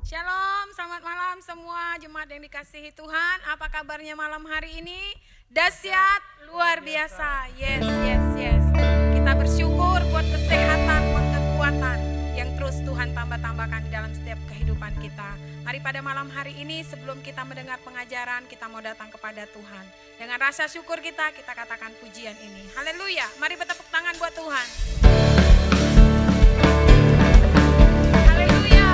Shalom, selamat malam semua jemaat yang dikasihi Tuhan. Apa kabarnya malam hari ini? Dahsyat, luar biasa. Yes, yes, yes. Kita bersyukur buat kesehatan, buat kekuatan yang terus Tuhan tambah-tambahkan di dalam setiap kehidupan kita. Mari pada malam hari ini sebelum kita mendengar pengajaran, kita mau datang kepada Tuhan. Dengan rasa syukur kita katakan pujian ini. Haleluya. Mari bertepuk tangan buat Tuhan. Haleluya.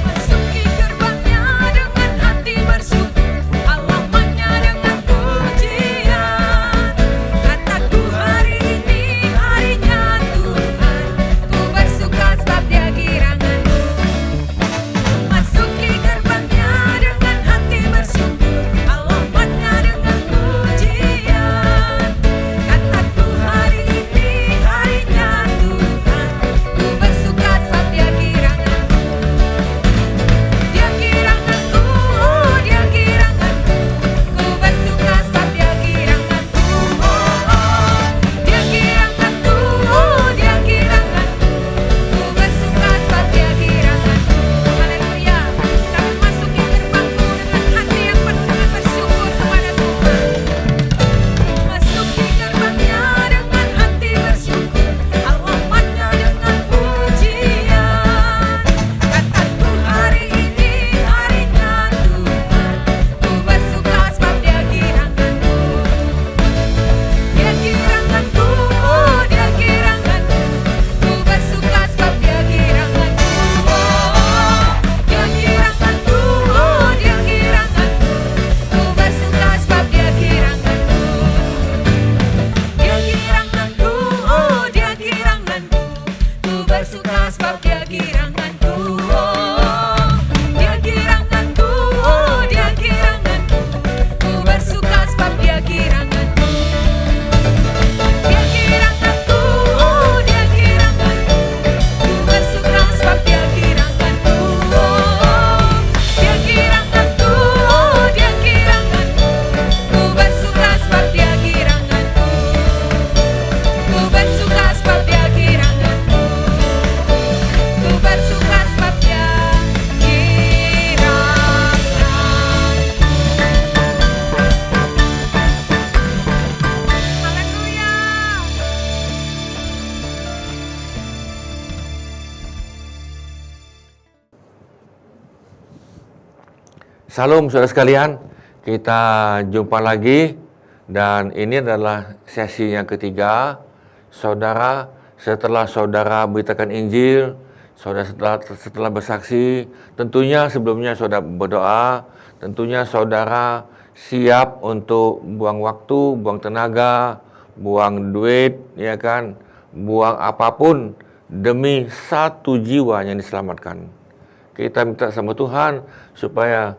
Masuki gerbangnya dengan hati bersyukur, halamannya dengan pujian. Kataku hari ini harinya Tuhan, ku bersuka sebab Dia giranganku. Masuki gerbangnya dengan hati bersyukur, halamannya dengan pujian. Kataku hari ini harinya Tuhan, ku bersuka sebab Dia giranganku. Dia giranganku, oh Dia giranganku, ku bersuka sebab Dia giranganku. Dia giranganku, oh Dia giranganku, ku bersuka sebab Dia giranganku. Haleluya. Kami masuki gerbang-Mu dengan hati yang penuh dengan bersyukur kepada Tuhan. Masuki gerbangnya dengan hati bersyukur, halamannya dengan pujian. Kataku hari ini harinya Tuhan, ku bersuka sebab Dia giranganku. Dia giranganku, oh Dia giranganku, ku bersuka sebab Dia giranganku. Dia giranganku, oh Dia giranganku, ku bersuka sebab Dia giranganku. Dia giranganku, oh Dia giranganku, ku bersuka sebab Dia giranganku. Dia giranganku, oh Dia giranganku, ku bersuka sebab Dia giranganku. Dia giranganku, oh Dia giranganku, ku bersuka sebab Dia giranganku. Dia giranganku, oh Dia giranganku, ku bersuka sebab Dia giranganku. Ku bersuka sebab Dia giranganku. Ku bersuka sebab Dia giranganku. Haleluya. Salam saudara sekalian, kita jumpa lagi dan ini adalah sesi yang ketiga. Saudara, setelah saudara beritakan Injil, saudara setelah bersaksi, tentunya sebelumnya saudara berdoa, tentunya saudara siap untuk buang waktu, buang tenaga, buang duit, ya kan, buang apapun demi satu jiwa yang diselamatkan. Kita minta sama Tuhan supaya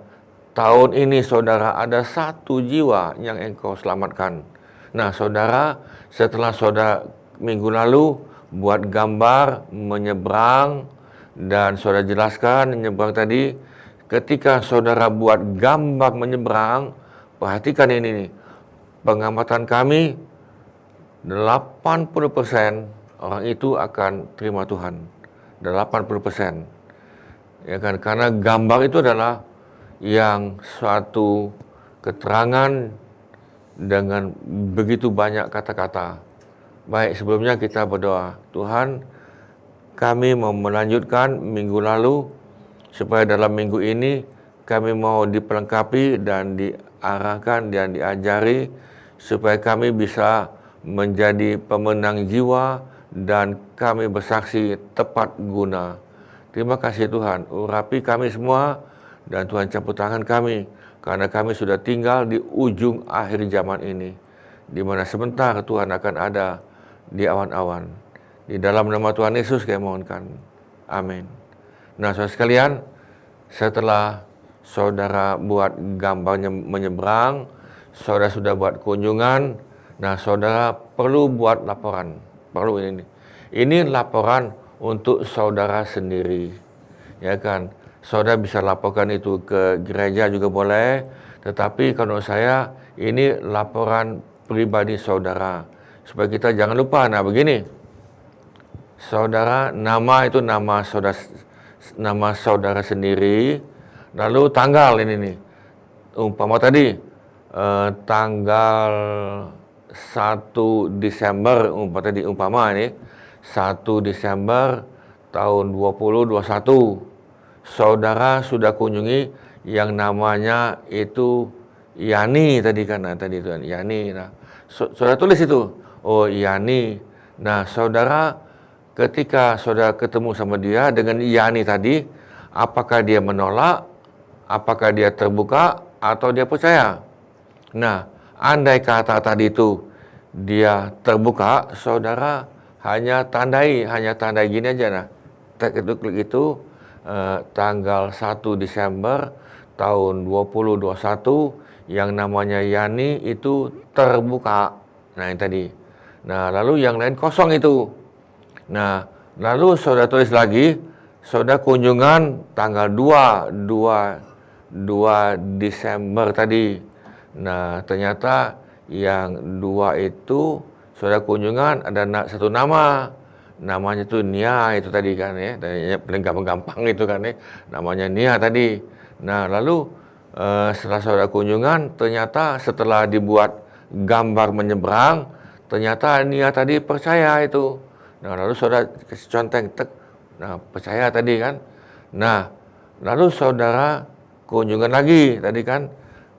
tahun ini saudara ada satu jiwa yang engkau selamatkan. Nah saudara, setelah saudara minggu lalu buat gambar menyeberang dan saudara jelaskan menyeberang tadi, ketika saudara buat gambar menyeberang, perhatikan ini nih, pengamatan kami 80% orang itu akan terima Tuhan. 80%. Ya kan, karena gambar itu adalah yang suatu keterangan dengan begitu banyak kata-kata. Baik, sebelumnya kita berdoa. Tuhan, kami mau melanjutkan minggu lalu supaya dalam minggu ini kami mau diperlengkapi dan diarahkan dan diajari supaya kami bisa menjadi pemenang jiwa dan kami bersaksi tepat guna. Terima kasih Tuhan, urapi kami semua dan Tuhan campur tangan kami karena kami sudah tinggal di ujung akhir zaman ini, di mana sebentar Tuhan akan ada di awan-awan. Di dalam nama Tuhan Yesus kami mohonkan. Amin. Nah saudara sekalian, setelah saudara buat gambarnya menyeberang, saudara sudah buat kunjungan, nah saudara perlu buat laporan. Perlu ini. Ini laporan untuk saudara sendiri, ya kan. Saudara bisa laporkan itu ke gereja juga boleh, tetapi kalau saya ini laporan pribadi saudara. Supaya kita jangan lupa. Nah begini, saudara, nama itu nama saudara sendiri, lalu tanggal ini nih. Umpama tadi, tanggal 1 Desember, umpama ini, 1 Desember tahun 2021, saudara sudah kunjungi yang namanya itu Yani tadi kan, tadi itu Yani. Nah, saudara tulis itu, oh Yani. Nah, saudara ketika saudara ketemu sama dia dengan Yani tadi, apakah dia menolak, apakah dia terbuka, atau dia percaya? Nah, andai kata tadi itu dia terbuka, saudara hanya tandai gini aja. Nah, klik itu tanggal 1 Desember tahun 2021 yang namanya Yani itu terbuka. Nah, yang tadi. Nah, lalu yang lain kosong itu. Nah, lalu saudara tulis lagi, saudara kunjungan tanggal 2 Desember tadi. Nah, ternyata yang 2 itu saudara kunjungan ada satu nama. Namanya itu Nia itu tadi kan ya. Paling gampang itu kan ya. Namanya Nia tadi. Nah, lalu setelah saudara kunjungan, ternyata setelah dibuat gambar menyeberang, ternyata Nia tadi percaya itu. Nah, lalu saudara kasih conteng, nah percaya tadi kan. Nah, lalu saudara kunjungan lagi tadi kan,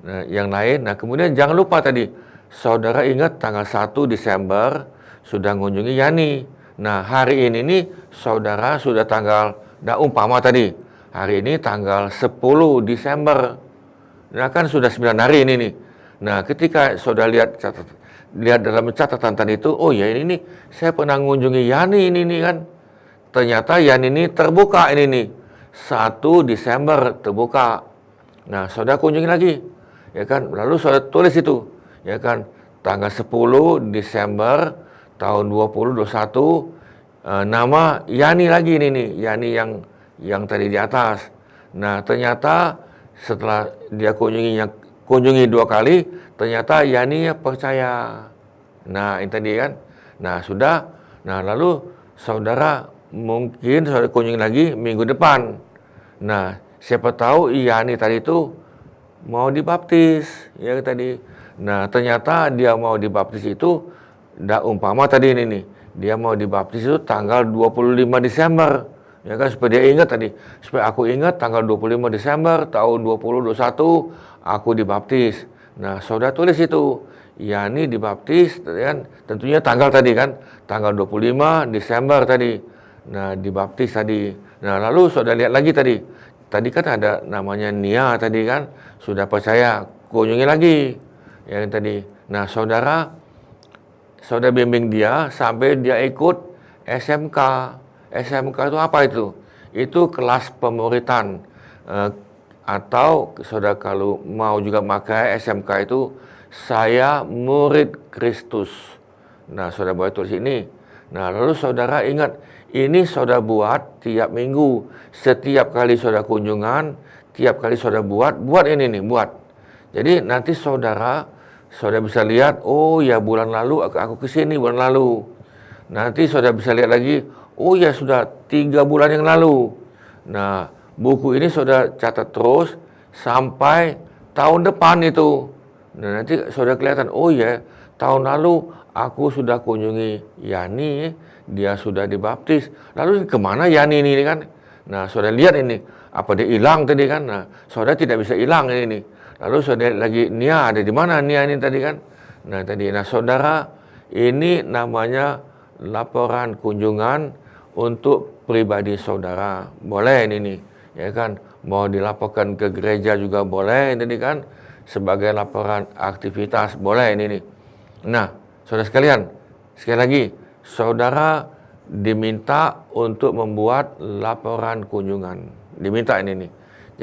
nah, yang lain. Nah, kemudian jangan lupa tadi, saudara ingat tanggal 1 Desember sudah mengunjungi Yani. Nah, hari ini nih saudara sudah tanggal, umpama tadi, hari ini tanggal 10 Desember. Nah, kan sudah 9 hari ini nih. Nah, ketika saudara lihat dalam catatan tadi itu, oh ya ini nih, saya pernah mengunjungi Yani ini nih kan. Ternyata Yani ini terbuka ini nih. 1 Desember terbuka. Nah, saudara kunjungi lagi. Ya kan, lalu saudara tulis itu. Ya kan, tanggal 10 Desember tahun 2021, nama Yani lagi ini nih. Yani yang tadi di atas. Nah, ternyata setelah dia kunjungi 2 kali, ternyata Yani percaya. Nah, ini tadi kan. Nah, sudah. Nah, lalu saudara kunjungi lagi minggu depan. Nah, siapa tahu Yani tadi itu mau dibaptis, ya tadi. Nah, ternyata dia mau dibaptis itu, umpama tadi ini nih, dia mau dibaptis itu tanggal 25 Desember. Ya kan, supaya dia ingat tadi. Supaya aku ingat tanggal 25 Desember tahun 2021 aku dibaptis. Nah, saudara tulis itu. Yani dibaptis, kan? Tentunya tanggal tadi kan. Tanggal 25 Desember tadi. Nah, dibaptis tadi. Nah, lalu saudara lihat lagi tadi. Tadi kan ada namanya Nia tadi kan. Sudah percaya. Kunjungi lagi. Yang tadi. Nah, saudara bimbing dia sampai dia ikut SMK. SMK itu apa itu? Itu kelas pemuritan. Atau saudara kalau mau juga pakai SMK itu, saya murid Kristus. Nah, saudara boleh tulis ini. Nah, lalu saudara ingat, ini saudara buat tiap minggu. Setiap kali saudara kunjungan, tiap kali saudara buat ini nih, buat. Jadi nanti saudara bisa lihat, oh ya bulan lalu aku kesini bulan lalu. Nanti saudara bisa lihat lagi, oh ya sudah 3 bulan yang lalu. Nah, buku ini saudara catat terus sampai tahun depan itu. Nah, nanti saudara kelihatan, oh ya tahun lalu aku sudah kunjungi Yani, dia sudah dibaptis. Lalu kemana Yani ini kan? Nah, saudara lihat ini, apa dia hilang tadi kan? Nah, saudara tidak bisa hilang ini. Lalu saudara lagi, Nia ada di mana Nia ini tadi kan? Nah, tadi. Nah, saudara, ini namanya laporan kunjungan untuk pribadi saudara. Boleh ini nih, ya kan? Mau dilaporkan ke gereja juga boleh ini kan? Sebagai laporan aktivitas boleh ini nih. Nah, saudara sekalian, sekali lagi, saudara diminta untuk membuat laporan kunjungan. Diminta ini nih.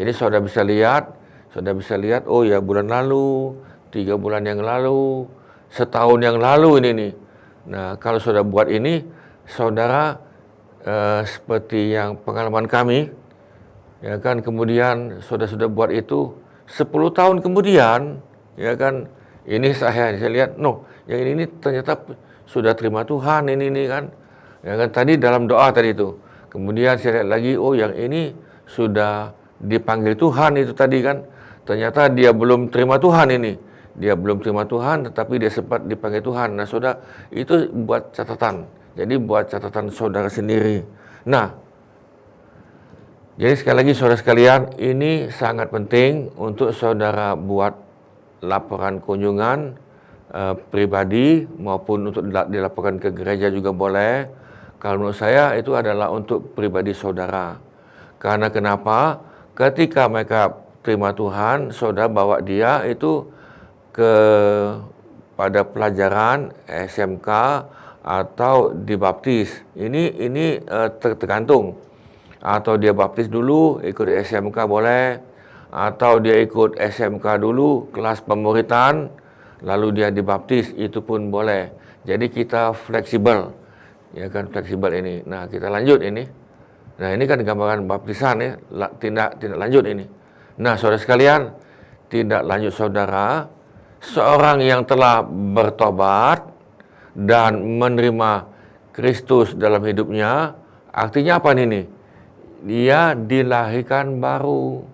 Jadi saudara bisa lihat, oh ya bulan lalu, 3 bulan yang lalu, setahun yang lalu ini nih. Nah, kalau saudara buat ini, saudara seperti yang pengalaman kami, ya kan, kemudian saudara sudah buat itu 10 tahun kemudian, ya kan, Ini saya lihat, no, yang ini ternyata sudah terima Tuhan ini kan. Ya kan tadi dalam doa tadi itu. Kemudian saya lihat lagi, oh yang ini sudah dipanggil Tuhan itu tadi kan. Ternyata dia belum terima Tuhan ini. Dia belum terima Tuhan tetapi dia sempat dipanggil Tuhan. Nah, saudara, itu buat catatan. Jadi buat catatan saudara sendiri. Nah, jadi sekali lagi saudara sekalian, ini sangat penting untuk saudara buat laporan kunjungan pribadi maupun untuk dilaporkan ke gereja juga boleh. Kalau menurut saya itu adalah untuk pribadi saudara. Karena kenapa? Ketika mereka terima Tuhan, saudara bawa dia itu pada pelajaran SMK atau dibaptis. Ini tergantung. Atau dia baptis dulu, ikut SMK boleh. Atau dia ikut SMK dulu, kelas pemuritan, lalu dia dibaptis, itu pun boleh. Jadi kita fleksibel, ya kan, fleksibel ini. Nah, kita lanjut ini. Nah, ini kan gambaran baptisan ya, tindak lanjut ini. Nah, saudara sekalian, tindak lanjut saudara, seorang yang telah bertobat dan menerima Kristus dalam hidupnya, artinya apa ini? Dia dilahirkan baru.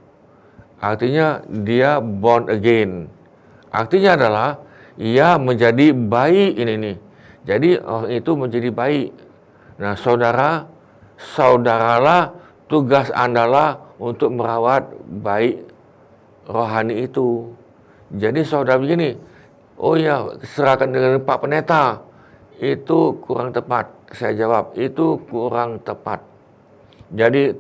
Artinya dia born again. Artinya adalah ia menjadi baik ini nih. Jadi orang itu menjadi baik. Nah, saudaralah tugas Andalah untuk merawat baik rohani itu. Jadi saudara begini, oh ya, serahkan dengan Pak Pendeta. Itu kurang tepat. Saya jawab, itu kurang tepat. Jadi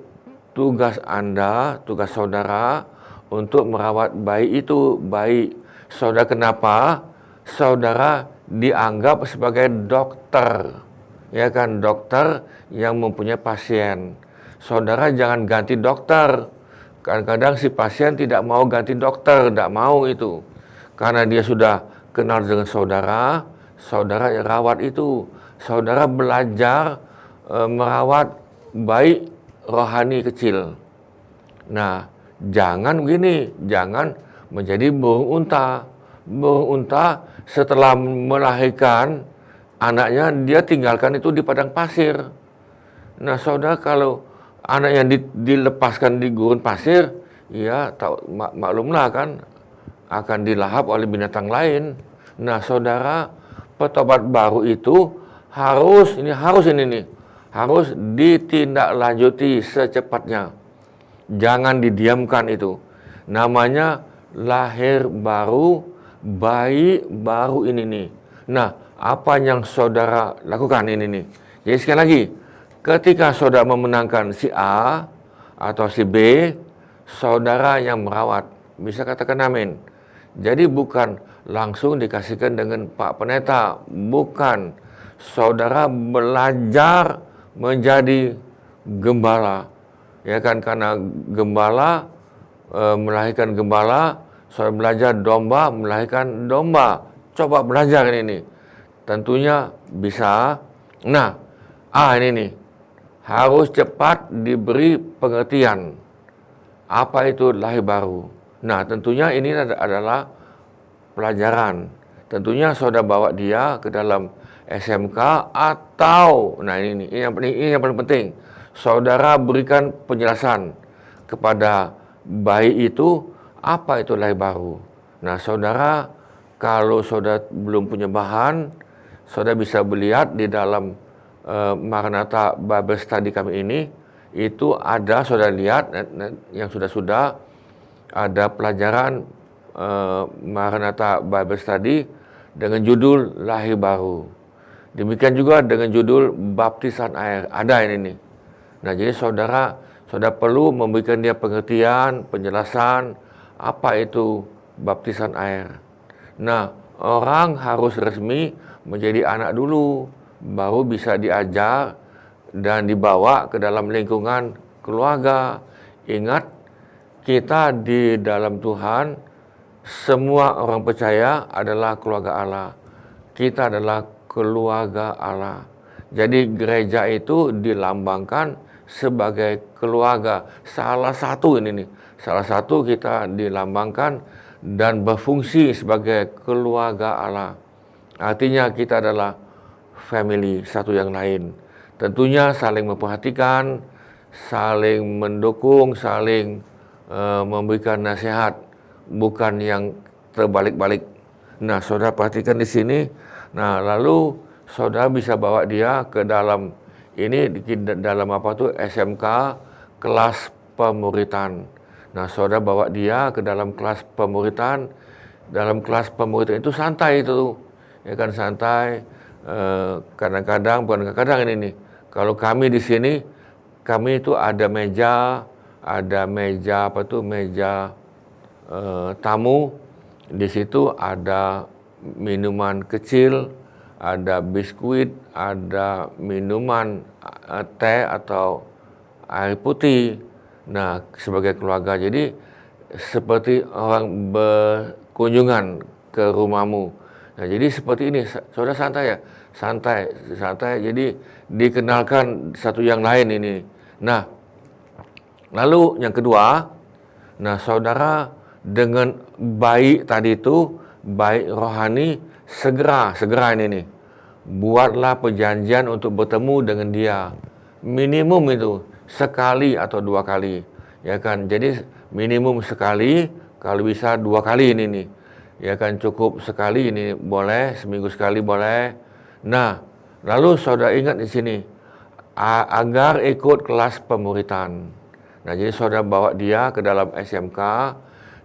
tugas Anda, tugas saudara untuk merawat baik itu baik. Saudara kenapa? Saudara dianggap sebagai dokter. Ya kan, dokter yang mempunyai pasien. Saudara jangan ganti dokter. Kadang-kadang si pasien tidak mau ganti dokter, tidak mau itu. Karena dia sudah kenal dengan saudara, saudara yang rawat itu. Saudara belajar merawat baik rohani kecil. Nah, jangan begini, jangan menjadi burung unta. Burung unta setelah melahirkan anaknya, dia tinggalkan itu di padang pasir. Nah, saudara, kalau anak yang dilepaskan di gurun pasir, ya maklumlah kan, akan dilahap oleh binatang lain. Nah, saudara, petobat baru itu harus ditindaklanjuti secepatnya. Jangan didiamkan itu. Namanya lahir baru, bayi baru ini nih. Nah, apa yang saudara lakukan ini nih? Jadi sekali lagi, ketika saudara memenangkan si A atau si B, saudara yang merawat. Bisa katakan amin. Jadi bukan langsung dikasihkan dengan Pak Pendeta. Bukan. Saudara belajar menjadi gembala. Ya kan, karena gembala melahirkan gembala, saudara belajar domba melahirkan domba. Coba belajar ini. Tentunya bisa. Nah, ini nih. Harus cepat diberi pengertian. Apa itu lahir baru? Nah, tentunya ini adalah pelajaran. Tentunya saudara bawa dia ke dalam SMK atau, nah ini yang paling penting. Saudara berikan penjelasan kepada bayi itu, apa itu lahir baru. Nah, saudara, kalau saudara belum punya bahan, saudara bisa melihat di dalam Maranatha Bible Study kami ini, itu ada, saudara lihat yang sudah ada pelajaran Maranatha Bible Study dengan judul lahir baru. Demikian juga dengan judul baptisan air. Ada ini nih. Nah, jadi saudara perlu memberikan dia pengertian, penjelasan apa itu baptisan air. Nah, orang harus resmi menjadi anak dulu, baru bisa diajar dan dibawa ke dalam lingkungan keluarga. Ingat, kita di dalam Tuhan, semua orang percaya adalah keluarga Allah. Kita adalah keluarga Allah. Jadi gereja itu dilambangkan sebagai keluarga. Salah satu kita dilambangkan dan berfungsi sebagai keluarga Allah. Artinya kita adalah family satu yang lain. Tentunya saling memperhatikan, saling mendukung, saling memberikan nasihat, bukan yang terbalik-balik. Nah, saudara perhatikan di sini. Nah, lalu saudara bisa bawa dia ke dalam dalam SMK kelas pemuritan. Nah, saudara bawa dia ke dalam kelas pemuritan. Dalam kelas pemuritan itu santai itu, ya kan, santai. Kadang-kadang, bukan kadang-kadang ini nih. Kalau kami di sini, kami itu ada meja tamu. Di situ ada minuman kecil, ada biskuit, ada minuman teh atau air putih. Nah, sebagai keluarga, jadi seperti orang berkunjungan ke rumahmu. Nah, jadi seperti ini, saudara santai ya, santai. Jadi dikenalkan satu yang lain ini. Nah, lalu yang kedua, nah saudara dengan baik tadi itu, baik rohani, segera ini nih, buatlah perjanjian untuk bertemu dengan dia. Minimum itu sekali atau 2 kali, ya kan. Jadi minimum sekali, kalau bisa 2 kali ini nih, ya kan. Cukup sekali ini boleh, seminggu sekali boleh. Nah, lalu saudara ingat di sini, agar ikut kelas pemuritan. Nah, jadi saudara bawa dia ke dalam SMK.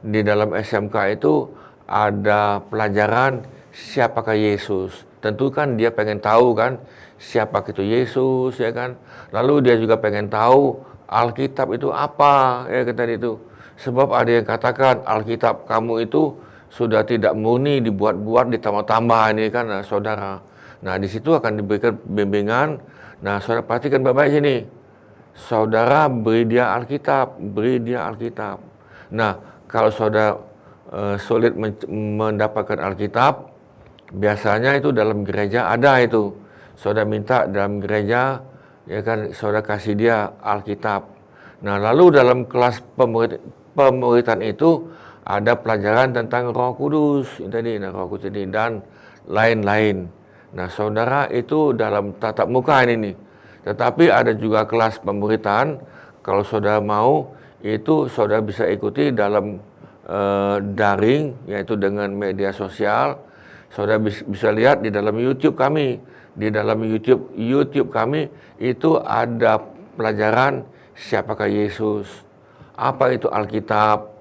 Di dalam SMK itu ada pelajaran siapakah Yesus. Tentu kan dia pengen tahu kan siapa itu Yesus, ya kan. Lalu dia juga pengen tahu Alkitab itu apa, ya kan tadi itu. Sebab ada yang katakan Alkitab kamu itu sudah tidak murni, dibuat-buat, ditambah-tambah ini kan, nah, saudara. Nah, di situ akan diberikan bimbingan. Nah, saudara perhatikan baik-baik sini. Saudara beri dia Alkitab. Nah, kalau saudara sulit mendapatkan Alkitab, biasanya itu dalam gereja ada itu. Saudara minta dalam gereja, ya kan, saudara kasih dia Alkitab. Nah, lalu dalam kelas pemuritan itu ada pelajaran tentang Roh Kudus Roh Kudus ini dan lain-lain. Nah, saudara itu dalam tatap muka ini nih. Tetapi ada juga kelas pemuritan. Kalau saudara mau, itu saudara bisa ikuti dalam daring, yaitu dengan media sosial. Saudara bisa lihat di dalam YouTube kami. Di dalam YouTube kami itu ada pelajaran siapakah Yesus, apa itu Alkitab,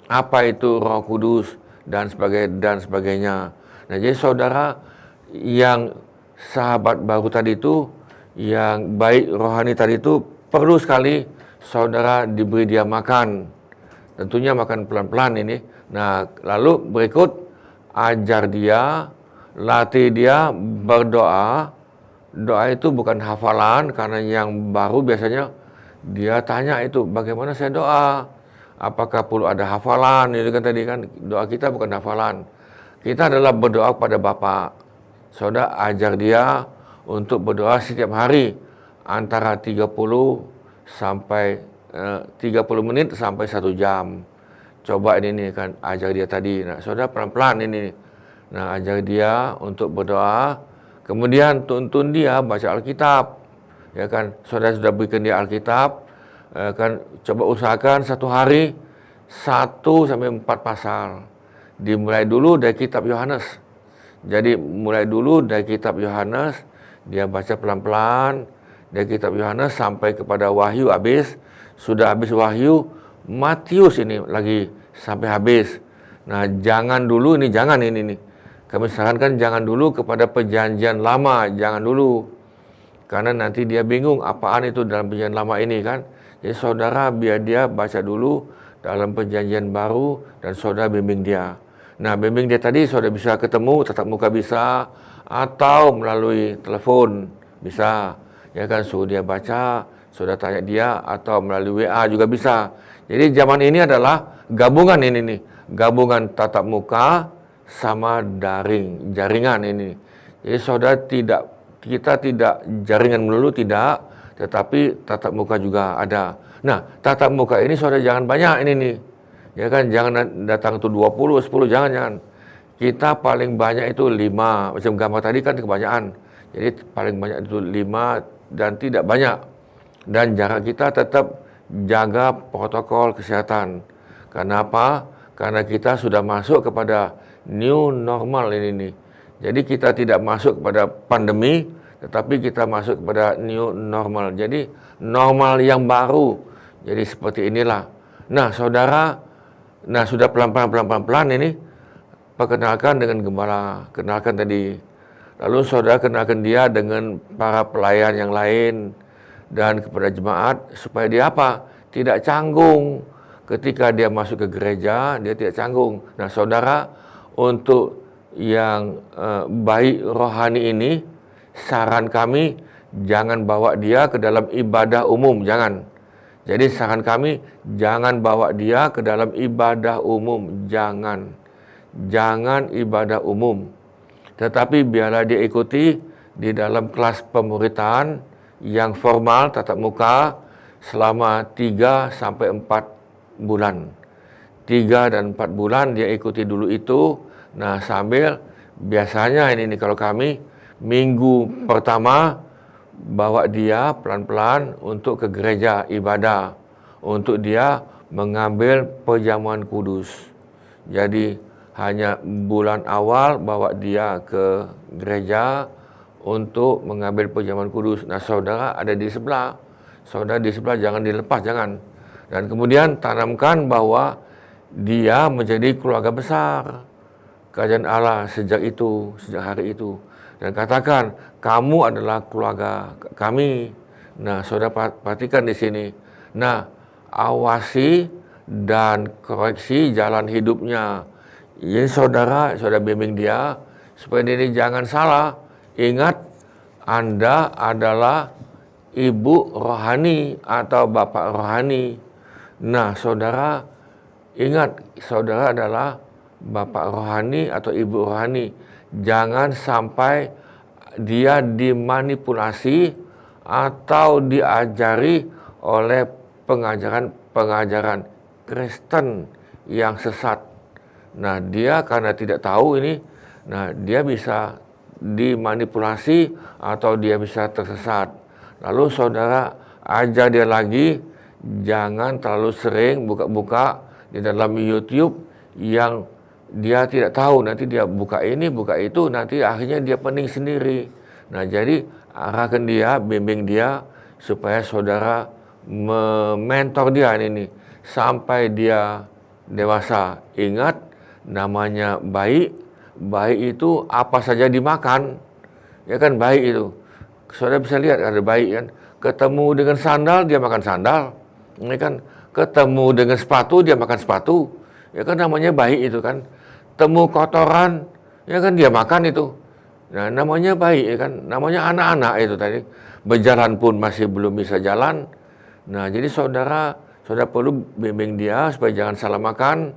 apa itu Roh Kudus, dan sebagainya. Nah, jadi saudara yang sahabat baru tadi itu, yang baik rohani tadi itu, perlu sekali saudara diberi dia makan. Tentunya makan pelan-pelan ini. Nah, lalu berikut ajar dia, latih dia berdoa. Doa itu bukan hafalan, karena yang baru biasanya dia tanya itu, bagaimana saya doa? Apakah perlu ada hafalan? Itu kan tadi kan, doa kita bukan hafalan. Kita adalah berdoa kepada Bapa. Saudara ajar dia untuk berdoa setiap hari antara 30 menit sampai 1 jam. Coba ini kan, ajar dia tadi. Nah, saudara pelan-pelan ini. Nah, ajar dia untuk berdoa. Kemudian tuntun dia baca Alkitab. Ya kan, saudara sudah berikan dia Alkitab. Kan, coba usahakan 1 hari 1 sampai 4 pasal. Dimulai dulu dari kitab Yohanes. Jadi mulai dulu dari kitab Yohanes, dia baca pelan-pelan dari kitab Yohanes sampai kepada Wahyu habis. Sudah habis Wahyu, Matius ini lagi sampai habis. Nah, jangan dulu ini, kami sarankan jangan dulu kepada perjanjian lama, jangan dulu. Karena nanti dia bingung apaan itu dalam perjanjian lama ini kan. Jadi saudara biar dia baca dulu dalam perjanjian baru dan saudara bimbing dia. Nah, bimbing dia tadi saudara bisa ketemu, tatap muka bisa, atau melalui telepon bisa. Ya kan, suruh dia baca, saudara tanya dia, atau melalui WA juga bisa. Jadi zaman ini adalah gabungan ini nih, gabungan tatap muka sama jaringan ini. Jadi saudara kita tidak jaringan melulu, tidak, tetapi tatap muka juga ada. Nah, tatap muka ini saudara jangan banyak ini nih. Ya kan, jangan datang tuh 20, 10, jangan. Kita paling banyak itu 5, macam gambar tadi kan kebanyakan. Jadi paling banyak itu 5 dan tidak banyak. Dan jarak kita tetap jaga protokol kesehatan. Kenapa? Karena kita sudah masuk kepada new normal ini nih. Jadi kita tidak masuk kepada pandemi, tetapi kita masuk kepada new normal. Jadi normal yang baru. Jadi seperti inilah. Nah, saudara, sudah pelan-pelan ini perkenalkan dengan gembala, kenalkan tadi. Lalu saudara kenalkan dia dengan para pelayan yang lain dan kepada jemaat supaya dia apa? Tidak canggung. Ketika dia masuk ke gereja, dia tidak canggung. Nah, saudara, untuk yang baik rohani ini, saran kami jangan bawa dia ke dalam ibadah umum, jangan. Jadi saran kami jangan bawa dia ke dalam ibadah umum, jangan. Jangan ibadah umum. Tetapi biarlah dia ikuti di dalam kelas pemuritan yang formal tatap muka selama 3 sampai 4 bulan. 3 dan 4 bulan dia ikuti dulu itu. Nah, sambil biasanya ini kalau kami minggu pertama bawa dia pelan-pelan untuk ke gereja ibadah, untuk dia mengambil perjamuan kudus. Jadi hanya bulan awal bawa dia ke gereja untuk mengambil perjamuan kudus. Nah, saudara ada di sebelah. Saudara di sebelah jangan dilepas, jangan. Dan kemudian tanamkan bahwa dia menjadi keluarga besar kerajaan Allah sejak hari itu. Dan katakan, kamu adalah keluarga kami. Nah, saudara perhatikan di sini. Nah, awasi dan koreksi jalan hidupnya. Jadi saudara bimbing dia supaya dia ini jangan salah. Ingat, Anda adalah ibu rohani atau bapak rohani. Nah, saudara ingat, saudara adalah bapak rohani atau ibu rohani. Jangan sampai dia dimanipulasi atau diajari oleh pengajaran Kristen yang sesat. Nah, dia karena tidak tahu ini, nah dia bisa dimanipulasi atau dia bisa tersesat. Lalu saudara ajar dia lagi, jangan terlalu sering buka-buka di dalam YouTube yang dia tidak tahu. Nanti dia buka ini, buka itu, nanti akhirnya dia pening sendiri. Nah, jadi arahkan dia, bimbing dia supaya saudara mementor dia ini sampai dia dewasa. Ingat, namanya baik itu apa saja dimakan. Ya kan, baik itu. Saudara bisa lihat ada baik kan. Ketemu dengan sandal, dia makan sandal. Ya kan, ketemu dengan sepatu, dia makan sepatu. Ya kan, namanya baik itu kan. Temu kotoran, ya kan dia makan itu. Nah, namanya baik ya kan. Namanya anak-anak itu tadi. Berjalan pun masih belum bisa jalan. Nah, jadi saudara perlu bimbing dia supaya jangan salah makan.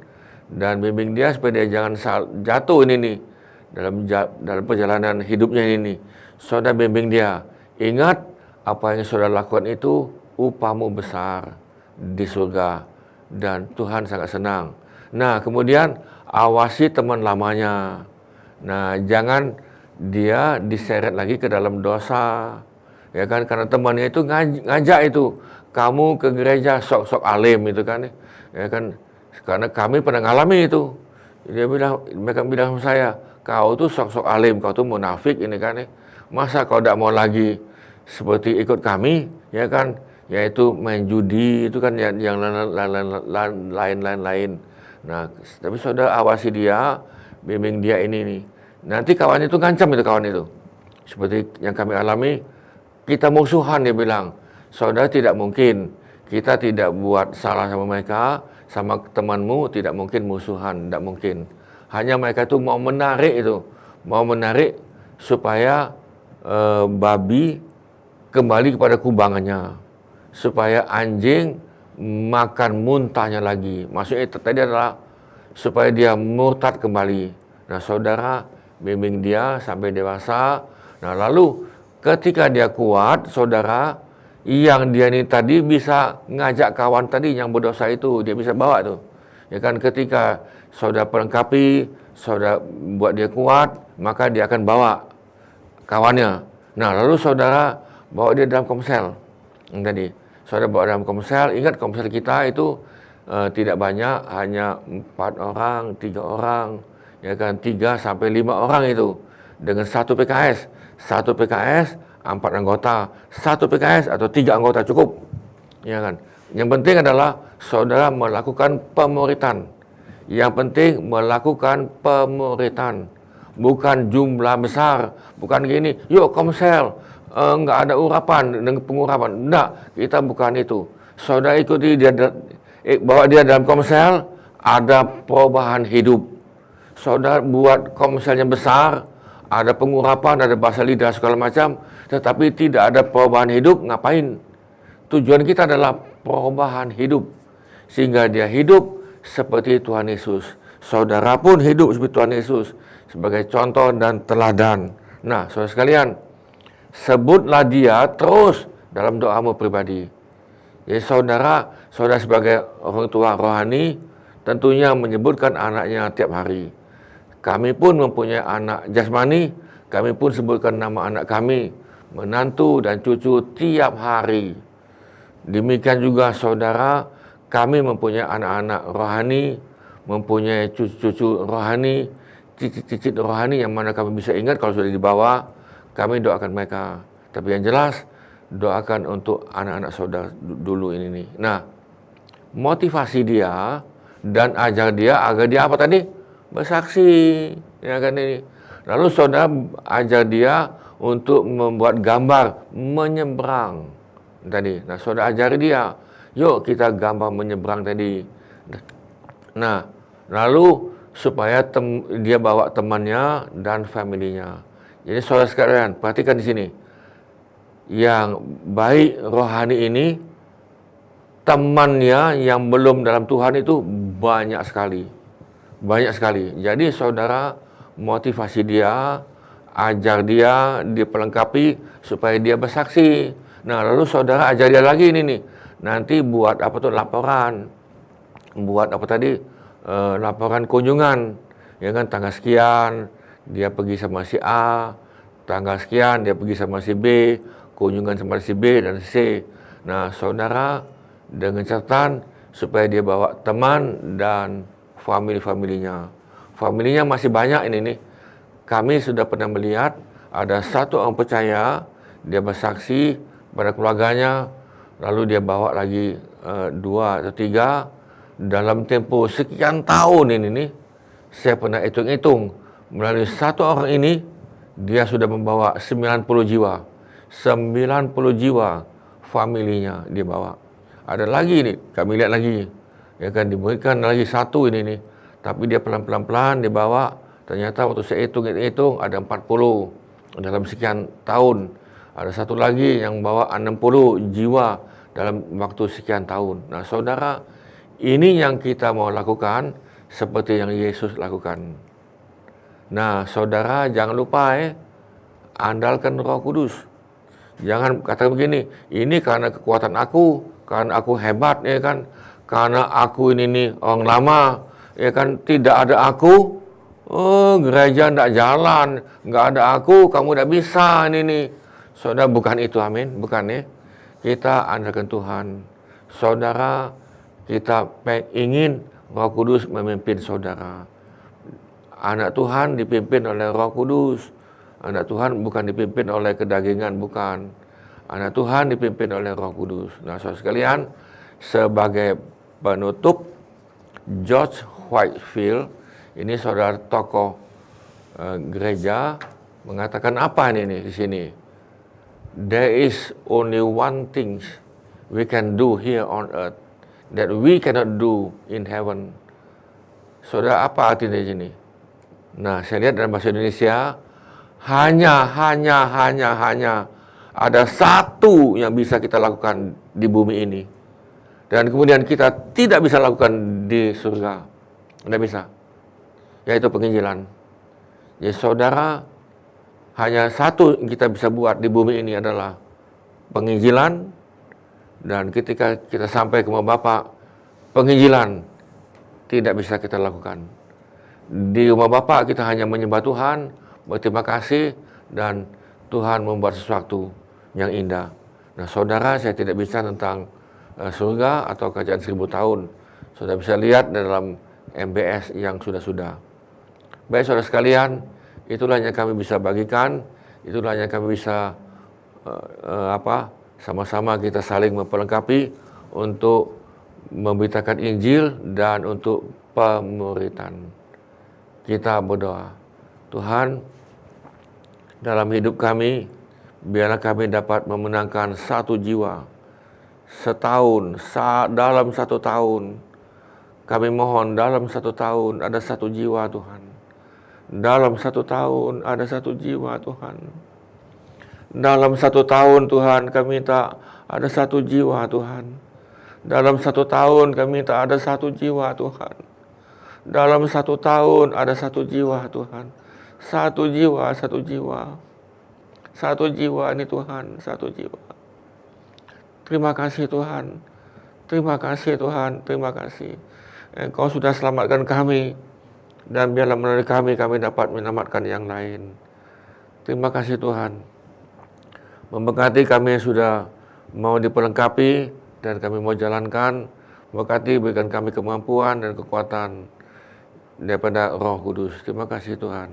Dan bimbing dia supaya dia jangan jatuh ini nih dalam perjalanan hidupnya ini. Saudara bimbing dia, ingat apa yang saudara lakukan itu upahmu besar di surga dan Tuhan sangat senang. Nah, kemudian awasi teman lamanya. Nah, jangan dia diseret lagi ke dalam dosa. Ya kan, karena temannya itu ngajak itu, kamu ke gereja sok-sok alim itu kan. Ya kan, karena kami pernah ngalami itu. Mereka bilang sama saya, kau tuh sok-sok alim, kau tuh munafik ini kan. Masa kau tidak mau lagi seperti ikut kami, ya kan? Yaitu main judi itu kan yang lain-lain. Nah, tapi saudara awasi dia, bimbing dia ini nih. Nanti kawan itu ngancam itu kawan itu. Seperti yang kami alami, kita musuhan dia bilang. Saudara tidak mungkin, kita tidak buat salah sama mereka, sama temanmu tidak mungkin musuhan, tidak mungkin. Hanya mereka itu mau menarik supaya babi kembali kepada kubangannya, supaya anjing makan muntahnya lagi. Maksudnya tadi adalah supaya dia murtad kembali. Nah, saudara bimbing dia sampai dewasa. Nah, lalu ketika dia kuat, saudara, yang dia ini tadi bisa ngajak kawan tadi yang berdosa itu, dia bisa bawa tuh. Ya kan, ketika saudara pelengkapi, saudara buat dia kuat, maka dia akan bawa kawannya. Nah, lalu saudara bawa dia dalam komsel. Tadi, saudara bawa dalam komsel, ingat komsel kita itu tidak banyak, hanya 4 orang, 3 orang, ya kan, 3 sampai 5 orang itu. Dengan satu PKS. Satu PKS, 4 anggota. Satu PKS atau 3 anggota cukup. Ya kan. Yang penting adalah saudara melakukan pemuritan. Yang penting melakukan pemuritan. Bukan jumlah besar. Bukan gini, yuk komsel. Enggak ada urapan dengan pengurapan. Enggak, kita bukan itu. Saudara ikuti dia, bawa dia dalam komsel, ada perubahan hidup. Saudara buat komselnya besar, ada pengurapan, ada bahasa lidah segala macam, tetapi tidak ada perubahan hidup, ngapain? Tujuan kita adalah perubahan hidup, sehingga dia hidup seperti Tuhan Yesus. Saudara pun hidup seperti Tuhan Yesus, sebagai contoh dan teladan. Nah, saudara sekalian, sebutlah dia terus dalam doamu pribadi. Jadi saudara sebagai orang tua rohani, tentunya menyebutkan anaknya tiap hari. Kami pun mempunyai anak jasmani, kami pun sebutkan nama anak kami, menantu dan cucu tiap hari. Demikian juga saudara, kami mempunyai anak-anak rohani, mempunyai cucu-cucu rohani, cicit-cicit rohani yang mana kami bisa ingat kalau sudah dibawa, kami doakan mereka. Tapi yang jelas, doakan untuk anak-anak saudara dulu ini nih. Nah, motivasi dia dan ajar dia agar dia apa tadi? Bersaksi, ya kan ini. Lalu saudara ajar dia untuk membuat gambar menyeberang tadi. Nah, saudara ajari dia, yuk kita gambar menyeberang tadi. Nah, lalu supaya dia bawa temannya dan familinya. Jadi saudara sekalian, perhatikan di sini. Yang baik rohani ini, temannya yang belum dalam Tuhan itu banyak sekali. Banyak sekali. Jadi saudara motivasi dia, ajar dia, dipelengkapi supaya dia bersaksi. Nah, lalu saudara ajar dia lagi ini nih. Nanti buat apa tuh laporan. Buat apa tadi? Laporan kunjungan. Ya kan, tanggal sekian dia pergi sama si A, tanggal sekian dia pergi sama si B, kunjungan sama si B dan C. Nah, saudara dengan catatan supaya dia bawa teman dan familinya. Familinya masih banyak ini nih. Kami sudah pernah melihat ada satu orang percaya, dia bersaksi pada keluarganya, lalu dia bawa lagi 2 atau 3 dalam tempo sekian tahun ini nih. Saya pernah hitung-hitung, melalui satu orang ini, dia sudah membawa 90 jiwa. 90 jiwa familinya dia bawa. Ada lagi nih, kami lihat lagi. Ya kan, diberikan lagi satu ini nih. Tapi dia pelan-pelan dibawa. Ternyata waktu saya hitung ada 40 dalam sekian tahun. Ada satu lagi yang bawa 60 jiwa dalam waktu sekian tahun. Nah, saudara, ini yang kita mau lakukan seperti yang Yesus lakukan. Nah, saudara jangan lupa andalkan Roh Kudus. Jangan kata begini, ini karena kekuatan aku, karena aku hebat, ya kan? Karena aku ini nih orang lama, ya kan, tidak ada aku, gereja tidak jalan, nggak ada aku, kamu tidak bisa ini nih. Saudara, bukan itu, amin, bukan ya. Kita andalkan Tuhan. Saudara, kita ingin Roh Kudus memimpin saudara. Anak Tuhan dipimpin oleh Roh Kudus. Anak Tuhan bukan dipimpin oleh kedagingan, bukan. Anak Tuhan dipimpin oleh Roh Kudus. Nah, saudara sekalian, sebagai penutup, George Whitefield, ini saudara tokoh gereja, mengatakan apa ini di sini? There is only one thing we can do here on earth that we cannot do in heaven. Saudara, apa artinya di sini? Nah, saya lihat dalam bahasa Indonesia, hanya ada satu yang bisa kita lakukan di bumi ini. Dan kemudian kita tidak bisa lakukan di surga. Tidak bisa. Yaitu penginjilan. Jadi saudara, hanya satu yang kita bisa buat di bumi ini adalah penginjilan. Dan ketika kita sampai ke rumah Bapa, penginjilan. tidak bisa kita lakukan. Di rumah Bapa kita hanya menyembah Tuhan, berterima kasih, dan Tuhan membuat sesuatu yang indah. Nah saudara, saya tidak bisa tentang surga atau kerajaan 1000 tahun. Saudara bisa lihat dalam MBS yang sudah-sudah. Baik saudara sekalian, itulah yang kami bisa bagikan, itulah yang kami bisa sama-sama kita saling memperlengkapi untuk memberitakan Injil dan untuk pemuritan. Kita berdoa, Tuhan, dalam hidup kami, biarlah kami dapat memenangkan satu jiwa. Dalam 1 tahun, kami mohon dalam 1 tahun ada 1 jiwa Tuhan. Dalam 1 tahun ada 1 jiwa Tuhan. Dalam 1 tahun Tuhan kami minta ada 1 jiwa Tuhan. Dalam 1 tahun kami minta ada 1 jiwa Tuhan. Dalam 1 tahun ada 1 jiwa Tuhan. 1 jiwa, 1 jiwa. 1 jiwa ini Tuhan, 1 jiwa. Terima kasih Tuhan. Terima kasih Tuhan, terima kasih. Engkau sudah selamatkan kami. Dan biarlah melalui kami dapat menyelamatkan yang lain. Terima kasih Tuhan. Memberkati kami yang sudah mau diperlengkapi dan kami mau jalankan. Memberkati, berikan kami kemampuan dan kekuatan daripada Roh Kudus. Terima kasih Tuhan.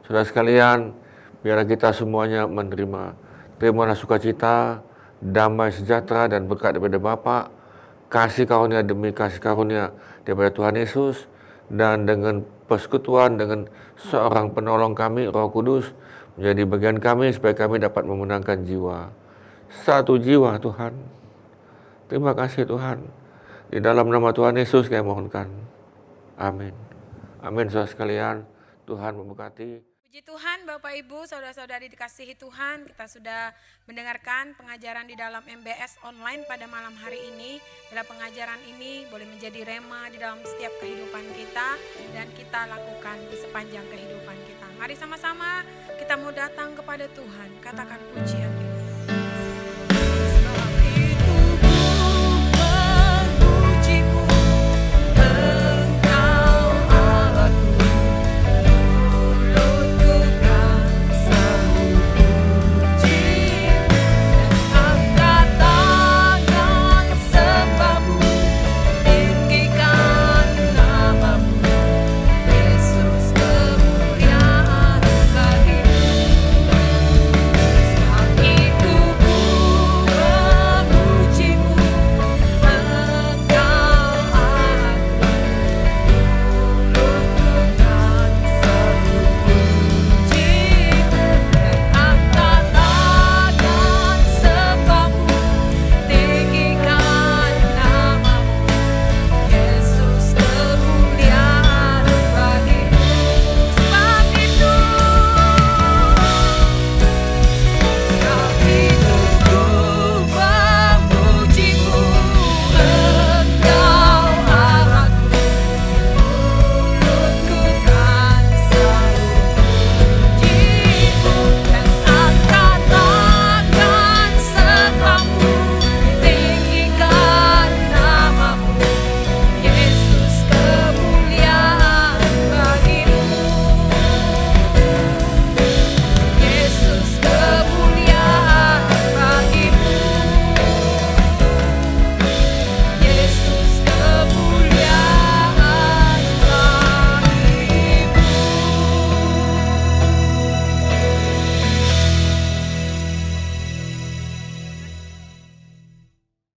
Saudara sekalian, biarlah kita semuanya menerima. Terimalah sukacita, damai sejahtera dan berkat daripada Bapa, kasih karunia demi kasih karunia daripada Tuhan Yesus, dan dengan persekutuan dengan seorang penolong kami, Roh Kudus, menjadi bagian kami supaya kami dapat memenangkan jiwa. 1 jiwa Tuhan. Terima kasih Tuhan. Di dalam nama Tuhan Yesus kami mohonkan. Amin. Amin saudara sekalian. Tuhan memberkati. Puji Tuhan Bapak Ibu, saudara-saudari dikasihi Tuhan, kita sudah mendengarkan pengajaran di dalam MBS online pada malam hari ini. Bila pengajaran ini boleh menjadi rema di dalam setiap kehidupan kita dan kita lakukan di sepanjang kehidupan kita. Mari sama-sama kita mau datang kepada Tuhan, katakan pujian.